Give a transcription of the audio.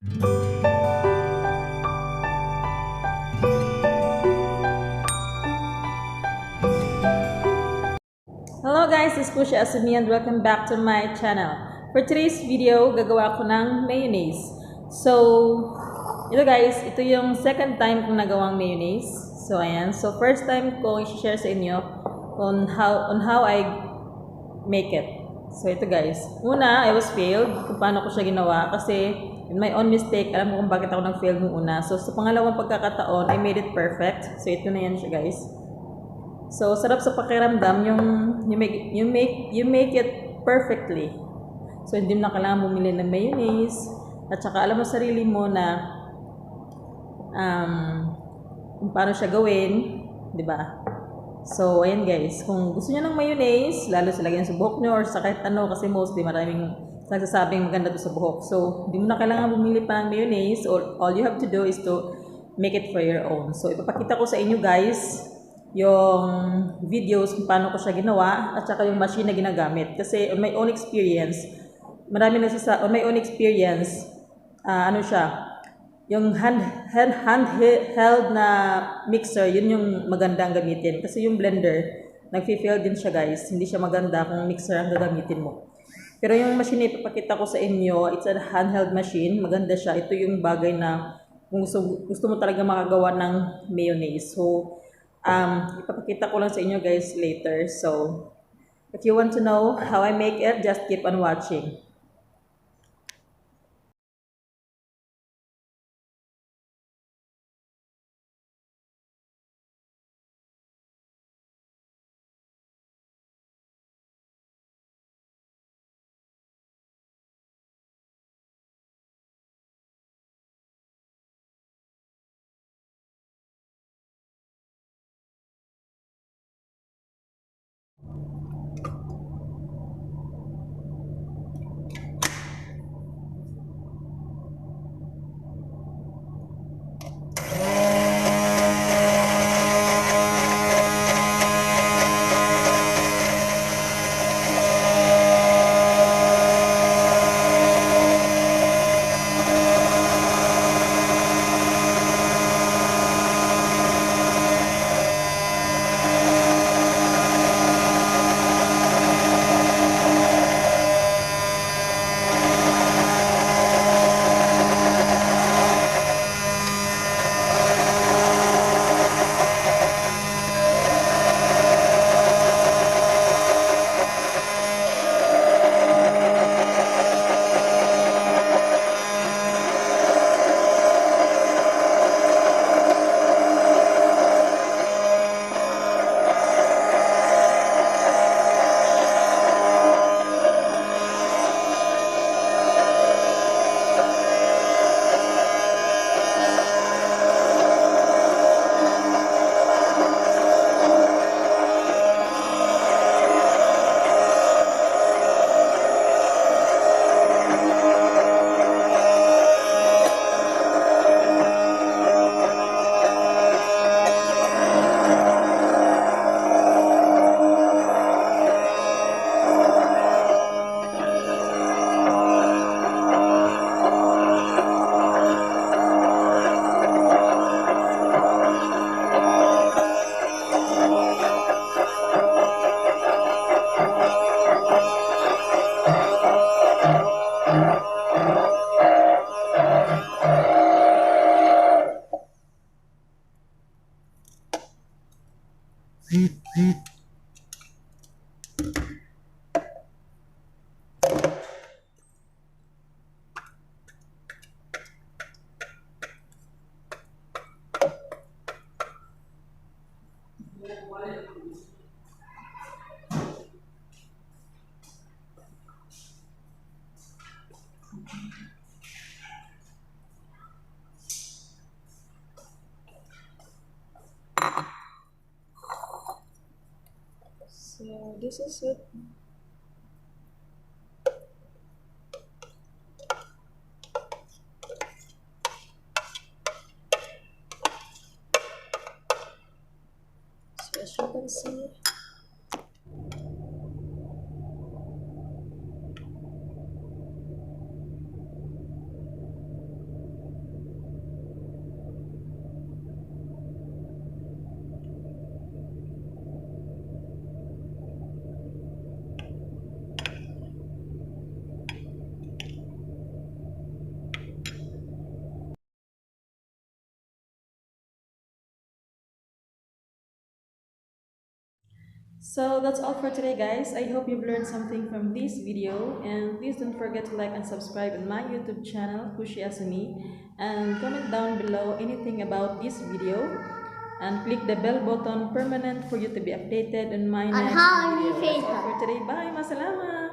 Hello guys, this is Kushi Azumi and welcome back to my channel. For today's video, gagawa ko ng mayonnaise. So, ito guys, ito yung second time kong nagawang mayonnaise. So, ayan. So, first time ko i-share sa inyo on how I make it. So, ito guys. Una, I was failed kung paano ko siya ginawa kasi in my own mistake, alam ko kung bakit ako nag-fail nung una. So, sa pangalawang pagkakataon, I made it perfect. So, ito na yan siya guys. So, sarap sa pakiramdam yung you make it perfectly. So, hindi mo na kailangan bumili ng mayonnaise. At saka alam mo sarili mo na kung paano siya gawin, di ba? So, ayan guys. Kung gusto niyo ng mayonnaise, lalo sa lagyan sa buhok niyo or sa kahit ano, kasi mostly maraming nagsasabing maganda to sa buhok. So, hindi mo na kailangan bumili pa ng mayonnaise. All you have to do is to make it for your own. So, ipapakita ko sa inyo guys yung videos kung paano ko siya ginawa at saka yung machine na ginagamit. Kasi on my own experience, on my own experience, ano siya, yung handheld na mixer, yun yung magandang gamitin. Kasi yung blender, nag-fail din siya guys. Hindi siya maganda kung mixer ang gagamitin mo. Pero yung machine na ipapakita ko sa inyo, it's a handheld machine. Maganda siya. Ito yung bagay na kung gusto mo talaga makagawa ng mayonnaise. So, ipapakita ko lang sa inyo guys later. So, if you want to know how I make it, just keep on watching. So this is it. So as you can see, So that's all for today, guys. I hope you've learned something from this video, and please don't forget to like and subscribe on my YouTube channel, Kushi Azumi, and comment down below anything about this video, and click the bell button permanent for you to be updated on my next video. That's all for today. Bye, masalamat!